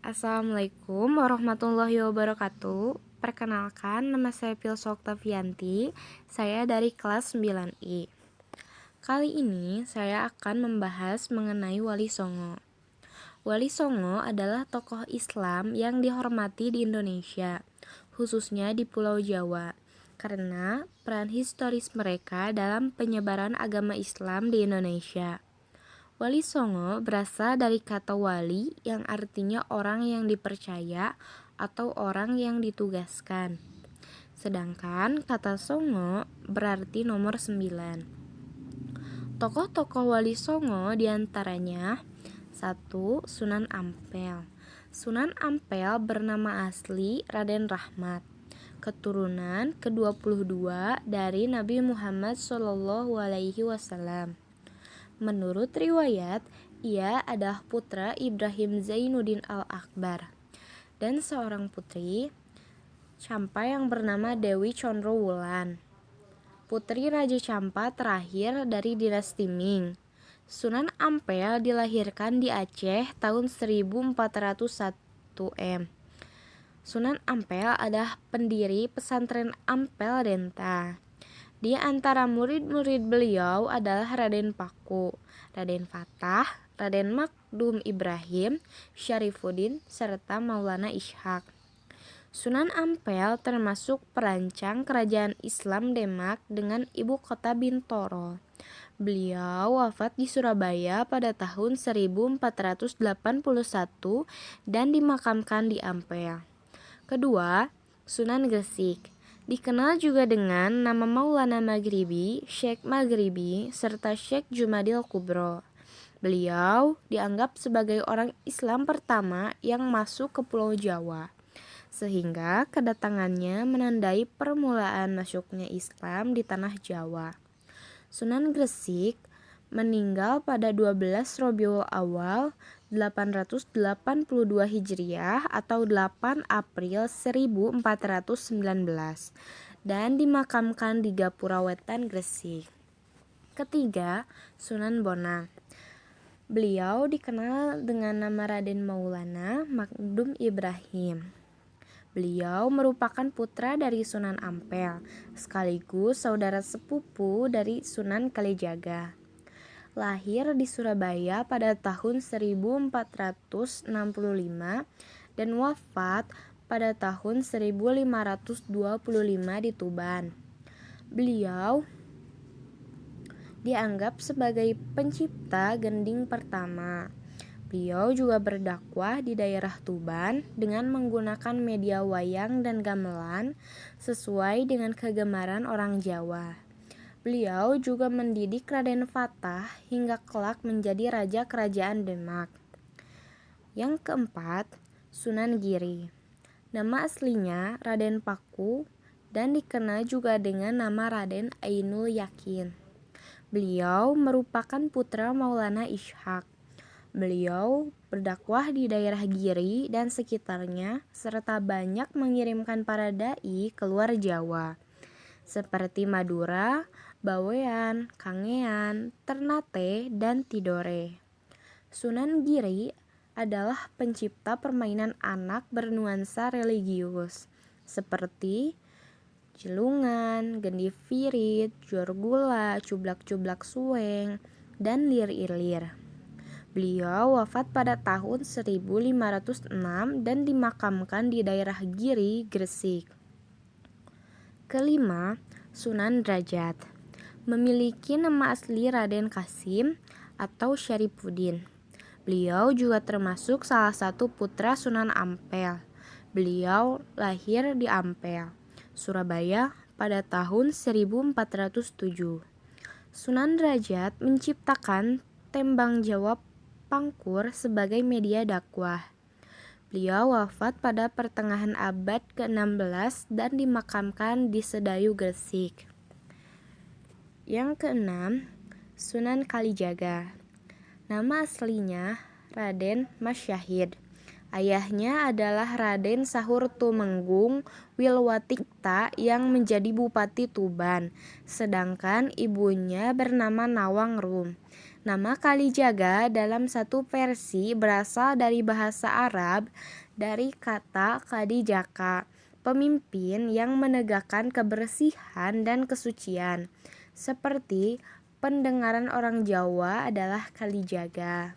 Assalamualaikum warahmatullahi wabarakatuh. Perkenalkan, nama saya Pilsa Oktavianti. Saya dari kelas 9I. Kali ini saya akan membahas mengenai Wali Songo. Wali Songo adalah tokoh Islam yang dihormati di Indonesia, khususnya di Pulau Jawa, karena peran historis mereka dalam penyebaran agama Islam di Indonesia. Wali Songo berasal dari kata wali yang artinya orang yang dipercaya atau orang yang ditugaskan. Sedangkan kata Songo berarti nomor 9. Tokoh-tokoh Wali Songo diantaranya 1. Sunan Ampel. Sunan Ampel bernama asli Raden Rahmat, keturunan ke-22 dari Nabi Muhammad SAW. Menurut riwayat, ia adalah putra Ibrahim Zainuddin Al-Akbar dan seorang putri Campa yang bernama Dewi Condrowulan, putri Raja Campa terakhir dari dinasti Ming. Sunan Ampel dilahirkan di Aceh tahun 1401 M. Sunan Ampel adalah pendiri pesantren Ampel Denta. Di antara murid-murid beliau adalah Raden Paku, Raden Fatah, Raden Makdum Ibrahim, Syarifuddin, serta Maulana Ishaq. Sunan Ampel termasuk perancang kerajaan Islam Demak dengan ibu kota Bintoro. Beliau wafat di Surabaya pada tahun 1481 dan dimakamkan di Ampel. Kedua, Sunan Gresik. Dikenal juga dengan nama Maulana Maghribi, Syekh Maghribi, serta Syekh Jumadil Kubro. Beliau dianggap sebagai orang Islam pertama yang masuk ke Pulau Jawa, sehingga kedatangannya menandai permulaan masuknya Islam di tanah Jawa. Sunan Gresik meninggal pada 12 Rabiul Awal 882 Hijriah atau 8 April 1419 dan dimakamkan di Gapura Wetan, Gresik. Ketiga, Sunan Bonang. Beliau dikenal dengan nama Raden Maulana Makdum Ibrahim. Beliau merupakan putra dari Sunan Ampel, sekaligus saudara sepupu dari Sunan Kalijaga. Lahir di Surabaya pada tahun 1465 dan wafat pada tahun 1525 di Tuban. Beliau dianggap sebagai pencipta gending pertama. Beliau juga berdakwah di daerah Tuban dengan menggunakan media wayang dan gamelan sesuai dengan kegemaran orang Jawa. Beliau juga mendidik Raden Fatah hingga kelak menjadi raja kerajaan Demak. Yang keempat, Sunan Giri. Nama aslinya Raden Paku dan dikenal juga dengan nama Raden Ainul Yakin. Beliau merupakan putra Maulana Ishaq. Beliau berdakwah di daerah Giri dan sekitarnya serta banyak mengirimkan para dai keluar Jawa, seperti Madura, Bawean, Kangean, Ternate, dan Tidore. Sunan Giri adalah pencipta permainan anak bernuansa religius, seperti Cilungan, Gendi Virit, Jorgula, Cublak-Cublak Suweng, dan Lir-Ilir. Beliau wafat pada tahun 1506 dan dimakamkan di daerah Giri, Gresik. Kelima, Sunan Derajat. Memiliki nama asli Raden Kasim atau Syarifuddin. Beliau juga termasuk salah satu putra Sunan Ampel. Beliau lahir di Ampel, Surabaya pada tahun 1407. Sunan Derajat menciptakan tembang jawab Pangkur sebagai media dakwah. Beliau wafat pada pertengahan abad ke-16 dan dimakamkan di Sedayu, Gresik. Yang keenam, Sunan Kalijaga. Nama aslinya Raden Masyahid. Ayahnya adalah Raden Sahur Tumenggung Wilwatikta yang menjadi Bupati Tuban, sedangkan ibunya bernama Nawang Rum. Nama Kalijaga dalam satu versi berasal dari bahasa Arab dari kata kadijaka, pemimpin yang menegakkan kebersihan dan kesucian. Seperti pendengaran orang Jawa adalah Kalijaga.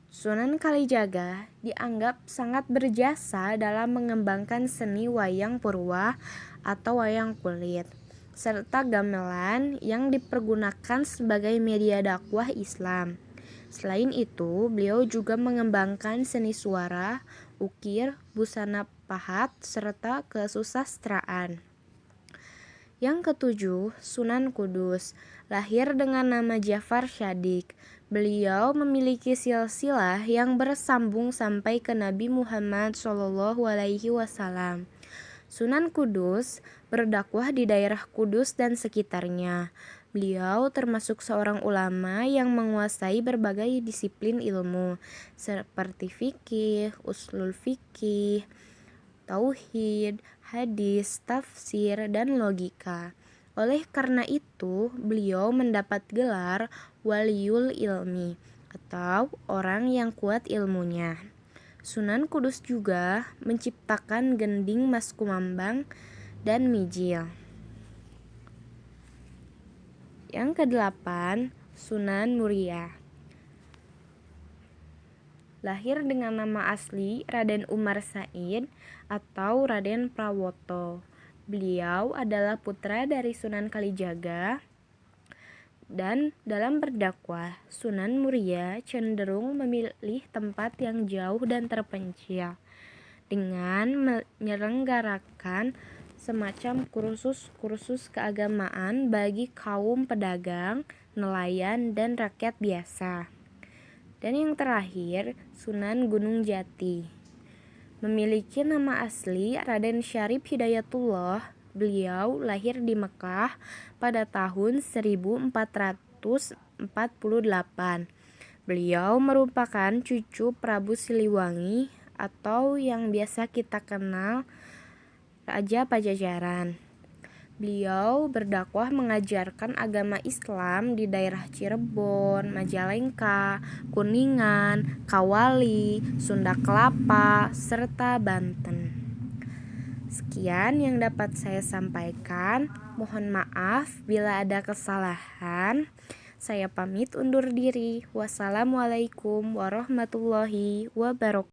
Sunan Kalijaga dianggap sangat berjasa dalam mengembangkan seni wayang purwa atau wayang kulit, serta gamelan yang dipergunakan sebagai media dakwah Islam. Selain itu, beliau juga mengembangkan seni suara, ukir, busana pahat, serta kesusastraan. Yang ketujuh, Sunan Kudus, lahir dengan nama Jafar Shadiq. Beliau memiliki silsilah yang bersambung sampai ke Nabi Muhammad SAW. Sunan Kudus berdakwah di daerah Kudus dan sekitarnya. Beliau termasuk seorang ulama yang menguasai berbagai disiplin ilmu seperti fikih, uslul fikih, tauhid, hadis, tafsir, dan logika. Oleh karena itu, beliau mendapat gelar Waliul Ilmi atau orang yang kuat ilmunya. Sunan Kudus juga menciptakan gending Mas Kumambang dan Mijil. Yang kedelapan, Sunan Muria. Lahir dengan nama asli Raden Umar Said atau Raden Prawoto. Beliau adalah putra dari Sunan Kalijaga, dan dalam berdakwah, Sunan Muria cenderung memilih tempat yang jauh dan terpencil dengan menyelenggarakan semacam kursus-kursus keagamaan bagi kaum pedagang, nelayan, dan rakyat biasa. Dan yang terakhir, Sunan Gunung Jati. Memiliki nama asli Raden Syarif Hidayatullah. Beliau lahir di Mekah pada tahun 1448. Beliau merupakan cucu Prabu Siliwangi atau yang biasa kita kenal Raja Pajajaran. Beliau berdakwah mengajarkan agama Islam di daerah Cirebon, Majalengka, Kuningan, Kawali, Sunda Kelapa, serta Banten. Sekian yang dapat saya sampaikan. Mohon maaf bila ada kesalahan. Saya pamit undur diri. Wassalamualaikum warahmatullahi wabarakatuh.